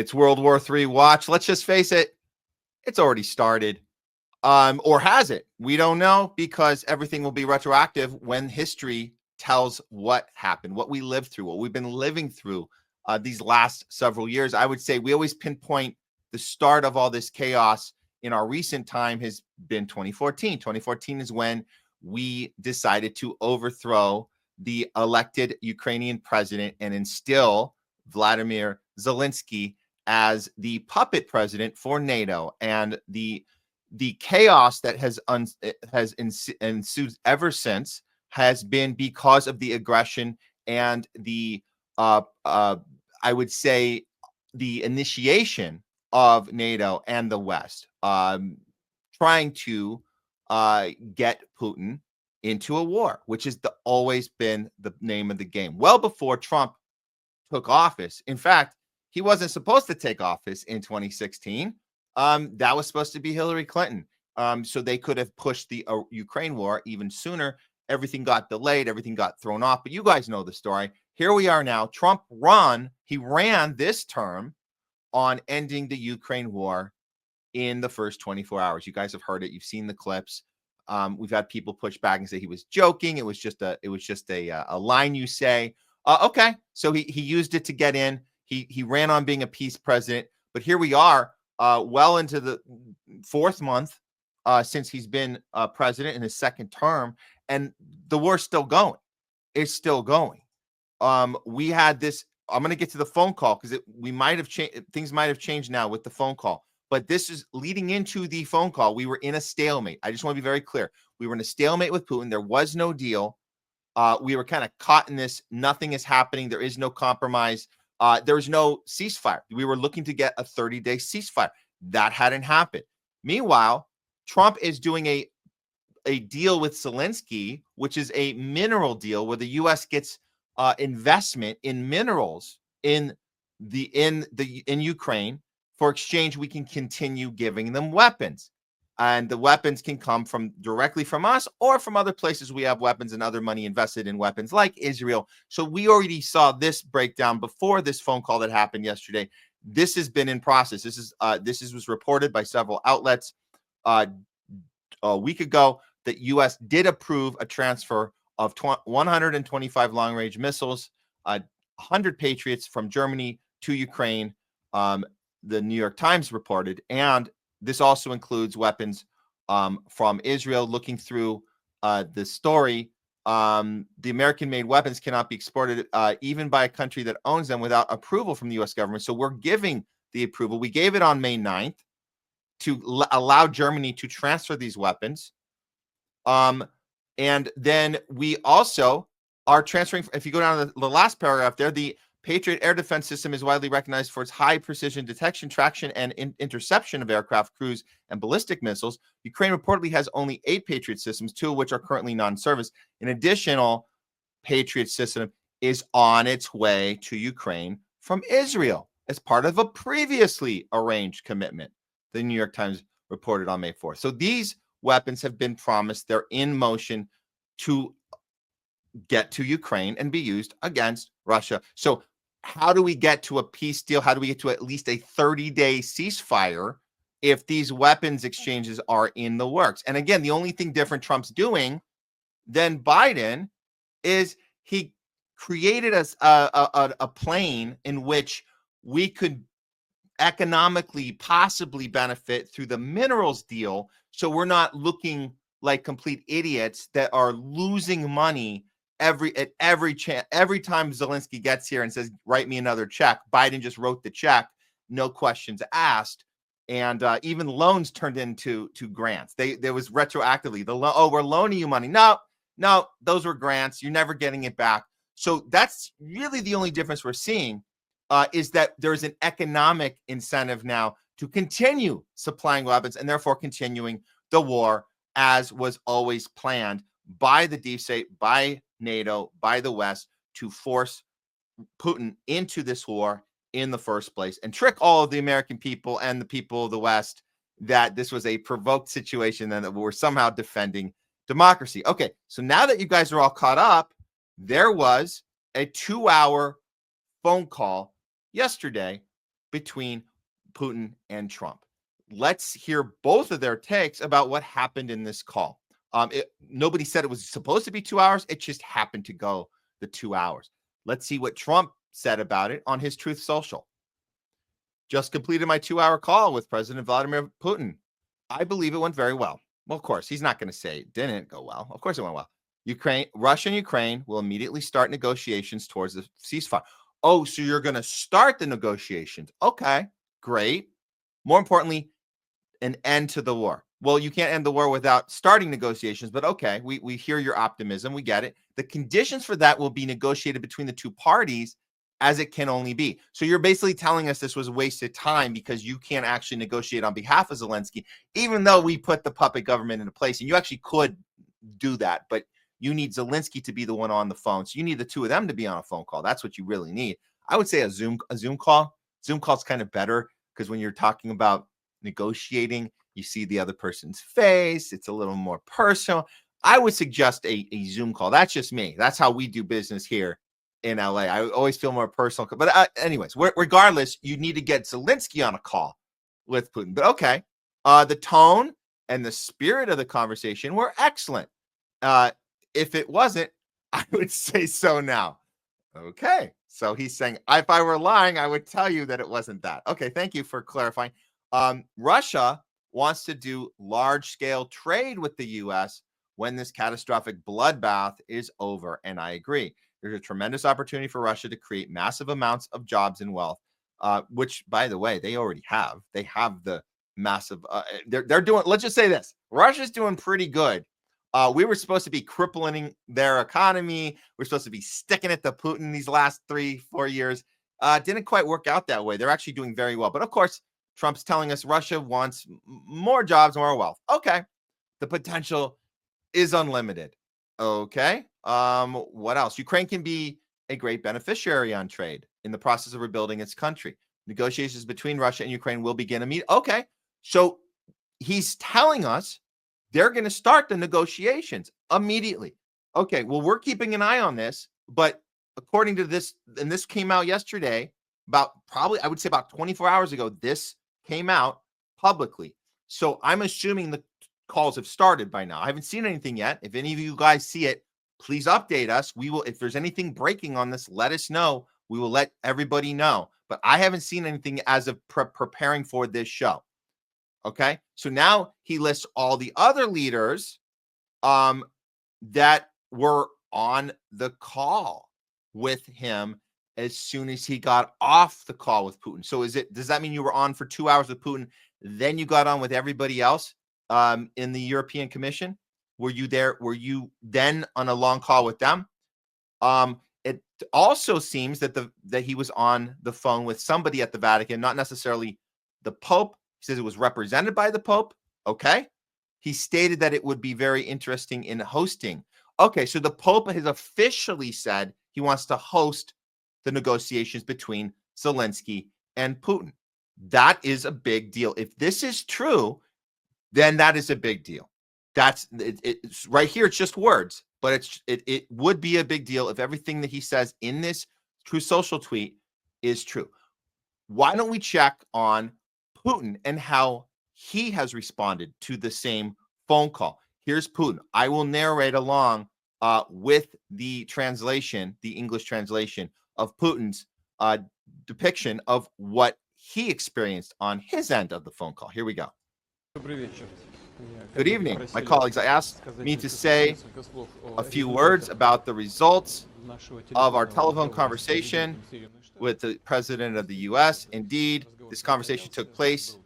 It's World War III watch. Let's just face it, it's already started. Or has it? We don't know, because everything will be retroactive when history tells what happened, what we lived through, what we've been living through these last several years. I would say we always pinpoint the start of all this chaos in our recent time has been 2014. 2014 is when we decided to overthrow the elected Ukrainian president and instill Vladimir Zelensky as the puppet president for NATO. And the chaos that has ensued ever since has been because of the aggression and the I would say the initiation of NATO and the West trying to get Putin into a war, which has always been the name of the game. Well before Trump took office. In fact, he wasn't supposed to take office in 2016. That was supposed to be Hillary Clinton. So they could have pushed the Ukraine war even sooner. Everything got delayed. Everything got thrown off. But you guys know the story. Here we are now. Trump ran this term on ending the Ukraine war in the first 24 hours. You guys have heard it. You've seen the clips. We've had people push back and say he was joking. It was just a line you say. Okay, so he used it to get in. He ran on being a peace president. But here we are, well into the fourth month since he's been president in his second term, and the war's still going. It's still going. We had this. I'm going to get to the phone call because we might have changed. Things might have changed now with the phone call. But this is leading into the phone call. We were in a stalemate. I just want to be very clear. We were in a stalemate with Putin. There was no deal. We were kind of caught in this. Nothing is happening. There is no compromise. There was no ceasefire. We were looking to get a 30-day ceasefire. That hadn't happened. Meanwhile, Trump is doing a deal with Zelensky, which is a mineral deal where the U.S. gets investment in minerals in Ukraine. For exchange, we can continue giving them weapons, and the weapons can come directly from us or from other places we have weapons and other money invested in weapons, like Israel. So we already saw this breakdown before this phone call that happened yesterday. This has been in process. This was reported by several outlets a week ago that U.S. did approve a transfer of 125 long-range missiles, 100 Patriots from Germany to Ukraine. The New York Times reported, and this also includes weapons from Israel. Looking through the story, the American-made weapons cannot be exported even by a country that owns them without approval from the U.S. government. So we're giving the approval. We gave it on May 9th to allow Germany to transfer these weapons. And then we also are transferring, if you go down to the last paragraph there, the Patriot air defense system is widely recognized for its high precision detection, traction, and interception of aircraft, cruise, and ballistic missiles. Ukraine reportedly has only 8 Patriot systems, 2 of which are currently non-service. An additional Patriot system is on its way to Ukraine from Israel as part of a previously arranged commitment, the New York Times reported on May 4th. So these weapons have been promised. They're in motion to get to Ukraine and be used against Russia. So how do we get to a peace deal? How do we get to at least a 30-day ceasefire if these weapons exchanges are in the works? And again, the only thing different Trump's doing than Biden is he created a plane in which we could economically possibly benefit through the minerals deal. So we're not looking like complete idiots that are losing money every time Zelensky gets here and says, write me another check. Biden just wrote the check, no questions asked. And even loans turned into grants. There was retroactively we're loaning you money. No, those were grants. You're never getting it back. So that's really the only difference we're seeing is that there's an economic incentive now to continue supplying weapons and therefore continuing the war as was always planned by the deep state, by NATO, by the West, to force Putin into this war in the first place and trick all of the American people and the people of the West that this was a provoked situation and that we're somehow defending democracy. Okay, so now that you guys are all caught up, there was a 2-hour phone call yesterday between Putin and Trump. Let's hear both of their takes about what happened in this call. Nobody said it was supposed to be 2 hours. It just happened to go the 2 hours. Let's see what Trump said about it on his Truth Social. Just completed my 2-hour call with President Vladimir Putin. I believe it went very well. Well, of course, he's not going to say it didn't go well. Of course it went well. Russia and Ukraine will immediately start negotiations towards the ceasefire. Oh, so you're going to start the negotiations. Okay, great. More importantly, an end to the war. Well, you can't end the war without starting negotiations, but okay, we hear your optimism. We get it. The conditions for that will be negotiated between the two parties as it can only be. So you're basically telling us this was a wasted time because you can't actually negotiate on behalf of Zelensky, even though we put the puppet government into place. And you actually could do that, but you need Zelensky to be the one on the phone. So you need the two of them to be on a phone call. That's what you really need. I would say a Zoom call. Zoom call is kind of better because when you're talking about negotiating, you see the other person's face. It's a little more personal. I would suggest a Zoom call. That's just me. That's how we do business here in LA. I always feel more personal. But anyways, regardless, you need to get Zelensky on a call with Putin. But okay, the tone and the spirit of the conversation were excellent. If it wasn't, I would say so now. Okay. So he's saying, if I were lying, I would tell you that it wasn't that. Okay. Thank you for clarifying. Russia wants to do large-scale trade with the U.S. when this catastrophic bloodbath is over. And I agree. There's a tremendous opportunity for Russia to create massive amounts of jobs and wealth, which, by the way, they already have. They have the massive, they're doing, let's just say this. Russia's doing pretty good. We were supposed to be crippling their economy. We're supposed to be sticking it to Putin these last 3-4 years. Didn't quite work out that way. They're actually doing very well. But of course, Trump's telling us Russia wants more jobs, more wealth. Okay. The potential is unlimited. Okay. What else? Ukraine can be a great beneficiary on trade in the process of rebuilding its country. Negotiations between Russia and Ukraine will begin immediately. Okay. So he's telling us they're going to start the negotiations immediately. Okay. Well, we're keeping an eye on this, but according to this, and this came out yesterday, I would say about 24 hours ago, this came out publicly. So I'm assuming the calls have started by now. I haven't seen anything yet. If any of you guys see it, please update us. We will, if there's anything breaking on this, let us know. We will let everybody know. But I haven't seen anything as of preparing for this show. Okay. So now he lists all the other leaders that were on the call with him as soon as he got off the call with Putin. So does that mean you were on for 2 hours with Putin, then you got on with everybody else in the European Commission? Were you there? Were you then on a long call with them? It also seems that he was on the phone with somebody at the Vatican, not necessarily the Pope. He says it was represented by the Pope. Okay. He stated that it would be very interesting in hosting. Okay. So the Pope has officially said he wants to host the negotiations between Zelensky and Putin. That is a big deal. If this is true, then that is a big deal. It's right here. It's just words, but it would be a big deal if everything that he says in this Truth Social tweet is true. Why don't we check on Putin and how he has responded to the same phone call? Here's Putin. I will narrate along with the translation, the English translation of Putin's depiction of what he experienced on his end of the phone call. Here we go. Good evening. My colleagues asked me to say a few words about the results of our telephone conversation with the president of the U.S. Indeed, this conversation took place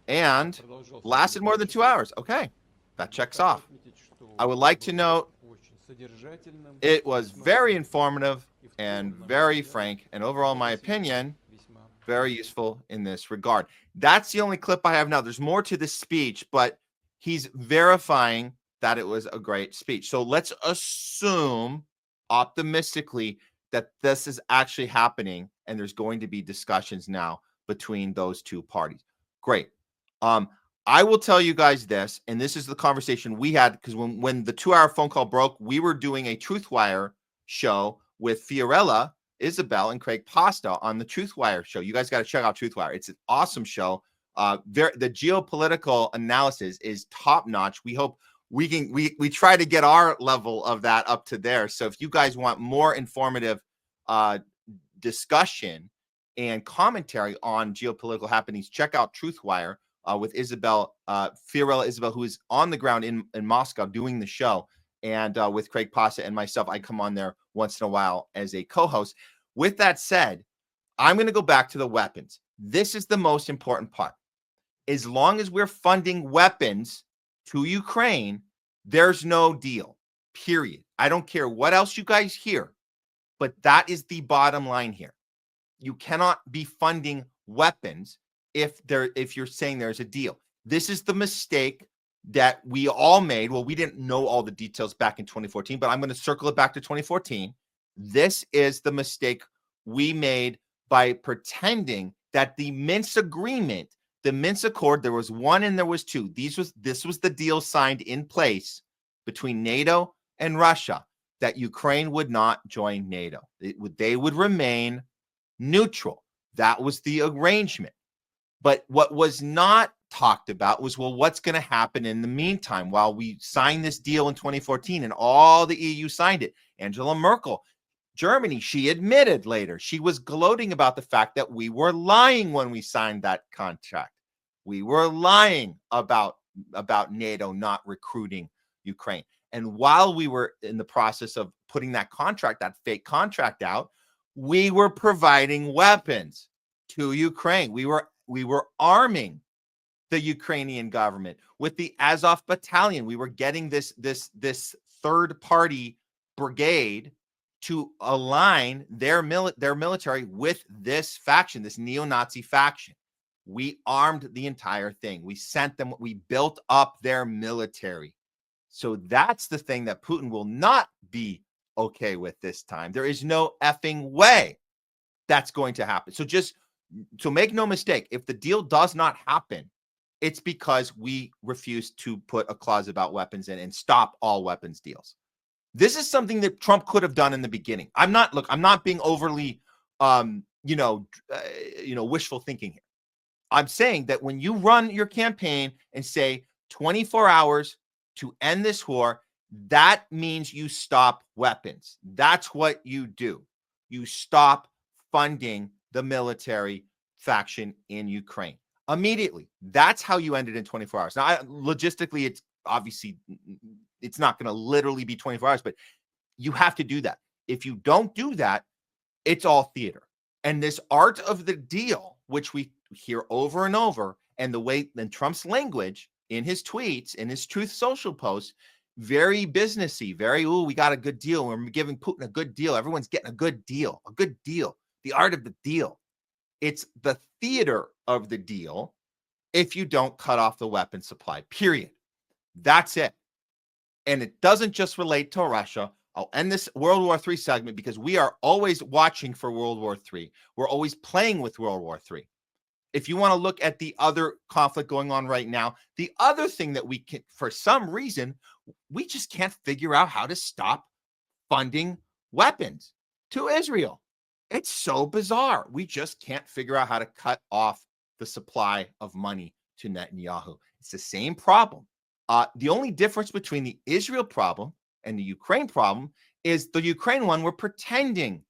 and lasted more than 2 hours. Okay, that checks off. I would like to note it was very informative and very frank, and overall, in my opinion, very useful in this regard. That's the only clip I have now. There's more to this speech, but he's verifying that it was a great speech. So let's assume optimistically that this is actually happening and there's going to be discussions now between those two parties. Great. I will tell you guys this, and this is the conversation we had, because when the 2-hour phone call broke, we were doing a Truthwire show with Fiorella Isabel and Craig Pasta on the Truthwire show. You guys got to check out Truthwire. It's an awesome show. The geopolitical analysis is top notch. We hope we try to get our level of that up to there. So if you guys want more informative discussion and commentary on geopolitical happenings, check out Truthwire with Isabel, Fiorella Isabel, who is on the ground in Moscow doing the show. And with Craig Pasta and myself, I come on there once in a while as a co-host. With that said, I'm going to go back to the weapons. This is the most important part. As long as we're funding weapons to Ukraine, there's no deal, period. I don't care what else you guys hear, but that is the bottom line here. You cannot be funding weapons if you're saying there's a deal. This is the mistake that we all made. Well, we didn't know all the details back in 2014, but I'm going to circle it back to 2014. This is the mistake we made by pretending that the Minsk agreement, the Minsk Accord, there was one and there was two. This was the deal signed in place between NATO and Russia that Ukraine would not join NATO. They would remain neutral. That was the arrangement. But what was not talked about was, well, what's going to happen in the meantime while we signed this deal in 2014 and all the EU signed it? Angela Merkel, Germany, she admitted later, she was gloating about the fact that we were lying when we signed that contract. We were lying about NATO not recruiting Ukraine. And while we were in the process of putting that fake contract out, we were providing weapons to Ukraine. We were arming the Ukrainian government with the Azov battalion. We were getting this third party brigade to align their military with this faction, this neo-Nazi faction. We armed the entire thing. We sent them, we built up their military. So that's the thing that Putin will not be okay with this time. There is no effing way that's going to happen. So make no mistake, if the deal does not happen, it's because we refuse to put a clause about weapons in and stop all weapons deals. This is something that Trump could have done in the beginning. I'm not being overly, wishful thinking here. I'm saying that when you run your campaign and say 24 hours to end this war, that means you stop weapons. That's what you do. You stop funding the military faction in Ukraine immediately. That's how you end it in 24 hours. Now, logistically, it's not going to literally be 24 hours, but you have to do that. If you don't do that, it's all theater. And this art of the deal, which we hear over and over, and the way in Trump's language in his tweets, in his Truth Social posts, very businessy, we got a good deal. We're giving Putin a good deal. Everyone's getting a good deal. The art of the deal. It's the theater of the deal if you don't cut off the weapon supply, period. That's it. And it doesn't just relate to Russia. I'll end this World War III segment because we are always watching for World War III. We're always playing with World War III. If you want to look at the other conflict going on right now, the other thing that we can, for some reason, we just can't figure out how to stop funding weapons to Israel. It's so bizarre. We just can't figure out how to cut off the supply of money to Netanyahu. It's the same problem. The only difference between the Israel problem and the Ukraine problem is the Ukraine one, we're pretending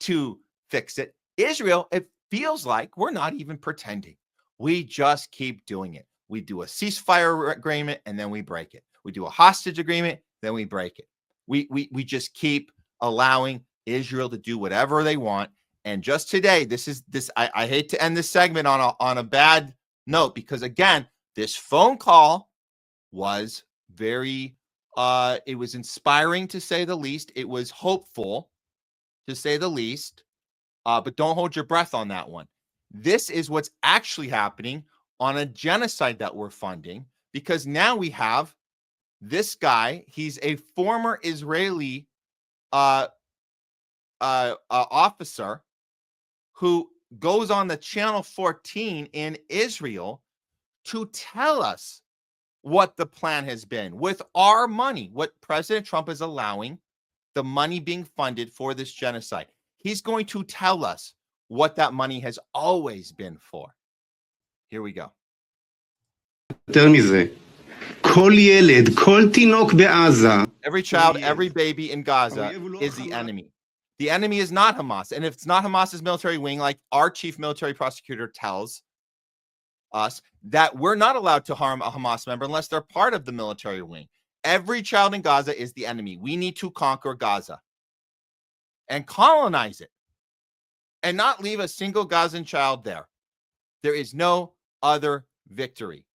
to fix it. Israel, it feels like we're not even pretending. We just keep doing it. We do a ceasefire agreement and then we break it. We do a hostage agreement, then we break it. We just keep allowing Israel to do whatever they want. And just today, I hate to end this segment on a bad note, because again, this phone call was very it was inspiring to say the least. It was hopeful to say the least. But don't hold your breath on that one. This is what's actually happening on a genocide that we're funding, because now we have this guy. He's a former Israeli officer who goes on the Channel 14 in Israel to tell us what the plan has been with our money, what President Trump is allowing, the money being funded for this genocide. He's going to tell us what that money has always been for. Here we go. Every child, every baby in Gaza is the enemy. The enemy is not Hamas. And if it's not Hamas's military wing, like our chief military prosecutor tells us, that we're not allowed to harm a Hamas member unless they're part of the military wing. Every child in Gaza is the enemy. We need to conquer Gaza and colonize it and not leave a single Gazan child there. There is no other victory.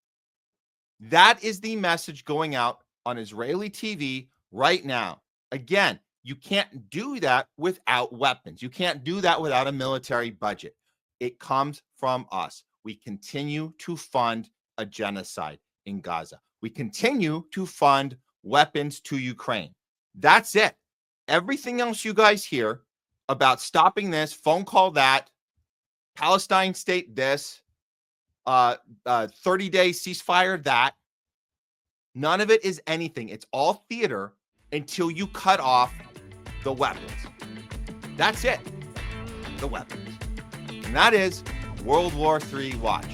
That is the message going out on Israeli TV right now. Again, you can't do that without weapons. You can't do that without a military budget. It comes from us. We continue to fund a genocide in Gaza. We continue to fund weapons to Ukraine. That's it. Everything else you guys hear about stopping this, phone call that, Palestine state this, 30-day ceasefire that, none of it is anything. It's all theater until you cut off the weapons. That's it. The weapons. And that is World War III watch.